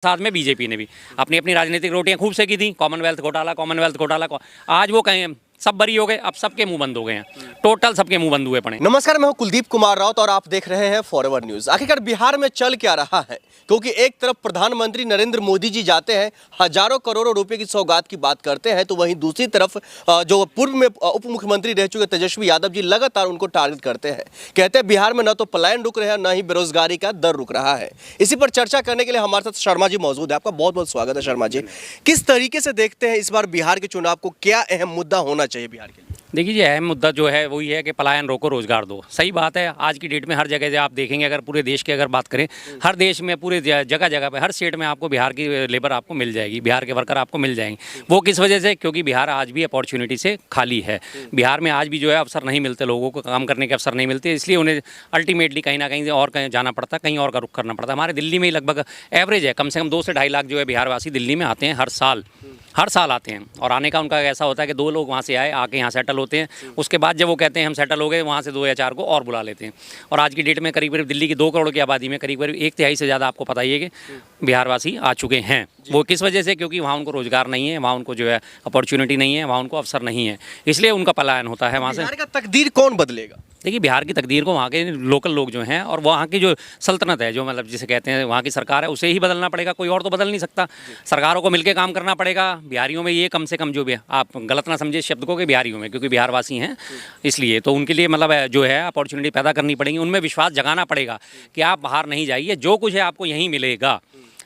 साथ में बीजेपी ने भी अपनी अपनी राजनीतिक रोटियां खूब सेकी थी। कॉमनवेल्थ घोटाला आज वो कहें सब बरी हो गए, अब सबके मुंह बंद हो गए हैं, टोटल सबके मुंह बंद हुए पड़े। नमस्कार, मैं हूं कुलदीप कुमार राउत और आप देख रहे हैं फॉरवर्ड न्यूज। आखिरकार बिहार में चल क्या रहा है, क्योंकि एक तरफ प्रधानमंत्री नरेंद्र मोदी जी जाते हैं, हजारों करोड़ों रुपए की सौगात की बात करते हैं, तो वहीं दूसरी तरफ जो पूर्व में उप मुख्यमंत्री रह चुके तेजस्वी यादव जी लगातार उनको टारगेट करते हैं। कहते हैं बिहार में न तो पलायन रुक रहा है, न ही बेरोजगारी का दर रुक रहा है। इसी पर चर्चा करने के लिए हमारे साथ शर्मा जी मौजूद है। आपका बहुत बहुत स्वागत है शर्मा जी। किस तरीके से देखते हैं इस बार बिहार के चुनाव को, क्या अहम मुद्दा होना चाहिए बिहार के लिए? देखिए जी, अहम मुद्दा जो है वही है कि पलायन रोको, रोजगार दो। सही बात है, आज की डेट में हर जगह से आप देखेंगे, अगर पूरे देश की अगर बात करें, हर देश में पूरे जगह जगह पे हर स्टेट में आपको बिहार की लेबर आपको मिल जाएगी, बिहार के वर्कर आपको मिल जाएंगे। वो किस वजह से? क्योंकि बिहार आज भी अपॉर्चुनिटी से खाली है। बिहार में आज भी जो है अवसर नहीं मिलते, लोगों को काम करने के अवसर नहीं मिलते, इसलिए उन्हें अल्टीमेटली कहीं ना कहीं और कहीं जाना पड़ता, कहीं और का रुख करना पड़ता। हमारे दिल्ली में ही लगभग एवरेज है, कम से कम 2 से 2.5 लाख जो है बिहारवासी दिल्ली में आते हैं हर साल आते हैं। और आने का उनका ऐसा होता है कि 2 लोग वहाँ से आए, आके यहाँ सेटल होते हैं। उसके बाद जब वो कहते हैं हम सेटल हो गए, वहाँ से 2 या 4 को और बुला लेते हैं। और आज की डेट में करीब दिल्ली की 2 करोड़ की आबादी में करीब 1/3 से ज़्यादा आपको पता ही है कि बिहारवासी आ चुके हैं। वो किस वजह से? क्योंकि वहाँ उनको रोजगार नहीं है, वहाँ उनको जो है अपॉर्चुनिटी नहीं है, वहाँ उनको अवसर नहीं है, इसलिए उनका पलायन होता है वहाँ से। बिहार का तकदीर कौन बदलेगा? देखिए, बिहार की तकदीर को वहाँ के लोकल लोग जो हैं और वहाँ की जो सल्तनत है, जो मतलब जिसे कहते हैं वहाँ की सरकार है, उसे ही बदलना पड़ेगा। कोई और तो बदल नहीं सकता। सरकारों को मिलकर काम करना पड़ेगा। बिहारियों में ये कम से कम जो भी, आप गलत ना समझे शब्द को कि बिहारियों में, क्योंकि बिहारवासी हैं इसलिए तो उनके लिए मतलब जो है अपॉर्चुनिटी पैदा करनी पड़ेगी। उनमें विश्वास जगाना पड़ेगा कि आप बाहर नहीं जाइए, जो कुछ है आपको यहीं मिलेगा।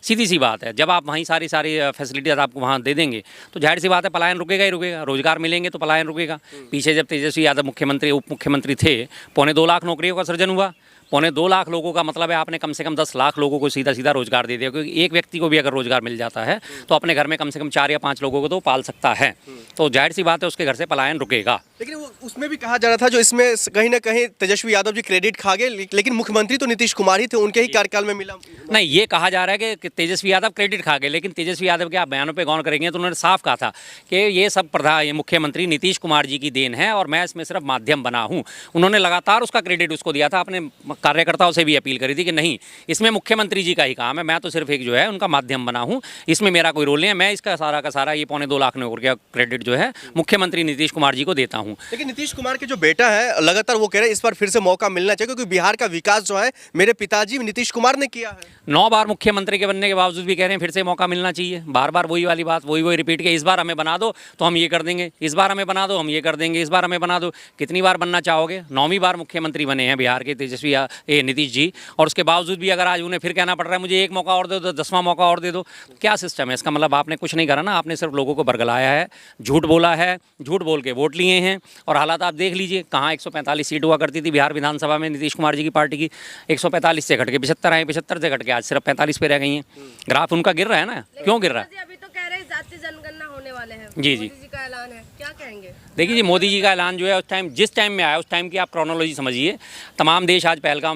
सीधी सी बात है, जब आप वहीं सारी फैसिलिटीज आपको वहाँ दे देंगे तो जाहिर सी बात है पलायन रुकेगा ही रुकेगा। रोजगार मिलेंगे तो पलायन रुकेगा। पीछे जब तेजस्वी यादव मुख्यमंत्री उप मुख्यमंत्री थे, 2.25 लाख नौकरियों का सृजन हुआ। 2.25 लाख लोगों का मतलब है आपने कम से कम 10 लाख लोगों को सीधा सीधा रोजगार दे दिया। क्योंकि एक व्यक्ति को भी अगर रोजगार मिल जाता है तो अपने घर में कम से कम 4 या 5 लोगों को तो पाल सकता है। तो जाहिर सी बात है उसके घर से पलायन रुकेगा। लेकिन वो उसमें भी कहा जा रहा था, जो इसमें कहीं ना कहीं तेजस्वी यादव जी क्रेडिट खा गए, लेकिन मुख्यमंत्री तो नीतीश कुमार ही थे, उनके ही कार्यकाल में मिला। नहीं, ये कहा जा रहा है कि तेजस्वी यादव क्रेडिट खा गए, लेकिन तेजस्वी यादव के आप बयानों पे गौर करेंगे तो उन्होंने साफ कहा था कि ये सब मुख्यमंत्री नीतीश कुमार जी की देन है और मैं इसमें सिर्फ माध्यम बना हूँ। उन्होंने लगातार उसका क्रेडिट उसको दिया था। अपने कार्यकर्ताओं से भी अपील करी थी कि नहीं, इसमें मुख्यमंत्री जी का ही काम है, मैं तो सिर्फ एक जो है उनका माध्यम बना हूँ, इसमें मेरा कोई रोल नहीं है। मैं इसका सारा का सारा ये 2.25 लाख नौकरी का क्रेडिट जो है मुख्यमंत्री नीतीश कुमार जी को देता हूँ। लेकिन नीतीश कुमार के जो बेटा है लगातार वो कह रहे हैं इस बार फिर से मौका मिलना चाहिए, क्योंकि बिहार का विकास जो है मेरे पिताजी नीतीश कुमार ने किया है। 9 बार मुख्यमंत्री के बनने के बावजूद भी कह रहे हैं फिर से मौका मिलना चाहिए। बार बार वही वाली बात, वही रिपीट किया। इस बार हमें बना दो तो हम ये कर देंगे, इस बार हमें बना दो हम ये कर देंगे, इस बार हमें बना दो। कितनी बार बनना चाहोगे? 9वीं बार मुख्यमंत्री बने हैं बिहार के तेजस्वी नीतीश जी, और उसके बावजूद भी अगर आज उन्हें फिर कहना पड़ रहा है मुझे एक मौका और दे दो, 10वां मौका और दे दो, तो क्या सिस्टम है इसका? मतलब आपने कुछ नहीं करा ना, आपने सिर्फ लोगों को बरगलाया है, झूठ बोला है, झूठ बोल के वोट लिए हैं। और हालात आप देख लीजिए, कहाँ 145 सीट हुआ करती थी बिहार विधानसभा में नीतीश कुमार जी की पार्टी की, 145 से घट के 75 आए, 75 से घट के आज सिर्फ 45 पे रह गई हैं। ग्राफ उनका गिर रहा है ना, क्यों गिर रहा है? अभी तो कह रहे हैं जातीय जनगणना होने वाले हैं। जी मोदी जी का ऐलान है, क्या कहेंगे? देखिए जी, मोदी जी का ऐलान जो है उस टाइम जिस टाइम में आया उस टाइम की आप क्रोनोलॉजी समझिए। तमाम देश आज पहलगाम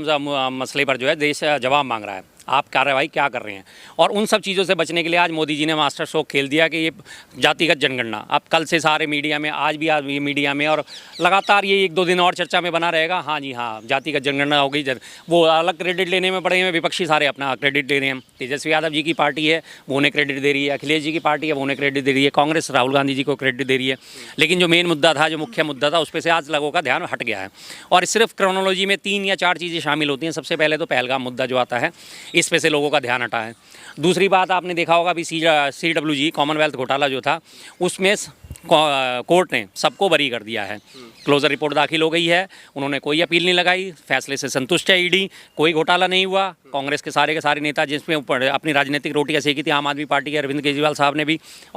मसले पर जो है देश जवाब मांग रहा है, आप कार्रवाई क्या कर रहे हैं। और उन सब चीज़ों से बचने के लिए आज मोदी जी ने मास्टर स्ट्रोक खेल दिया कि ये जातिगत जनगणना अब कल से सारे मीडिया में, आज भी ये मीडिया में, और लगातार ये 1-2 दिन और चर्चा में बना रहेगा। हाँ जी हाँ, जातिगत जनगणना हो गई। वो अलग क्रेडिट लेने में पड़े हैं, विपक्षी सारे अपना क्रेडिट दे रहे हैं। तेजस्वी यादव जी की पार्टी है वो उन्हें क्रेडिट दे रही है, अखिलेश जी की पार्टी है वो उन्हें क्रेडिट दे रही है, कांग्रेस राहुल गांधी जी को क्रेडिट दे रही है। लेकिन जो मेन मुद्दा था, जो मुख्य मुद्दा था, उस पर से आज लोगों का ध्यान हट गया है। और सिर्फ क्रोनोलॉजी में 3 या 4 चीज़ें शामिल होती हैं। सबसे पहले तो पहलगाम मुद्दा जो आता है, इस पे से लोगों का ध्यान हटा है। दूसरी बात आपने देखा होगा अभी CWG कॉमनवेल्थ घोटाला जो था, उसमें कोर्ट ने सबको बरी कर दिया है। क्लोजर रिपोर्ट दाखिल हो गई है, उन्होंने कोई अपील नहीं लगाई, फैसले से संतुष्ट है ईडी, कोई घोटाला नहीं हुआ। कांग्रेस के सारे नेता जिसमें अपनी राजनीतिक रोटियां सेकी थी, आम आदमी पार्टी के अरविंद केजरीवाल साहब ने भी, और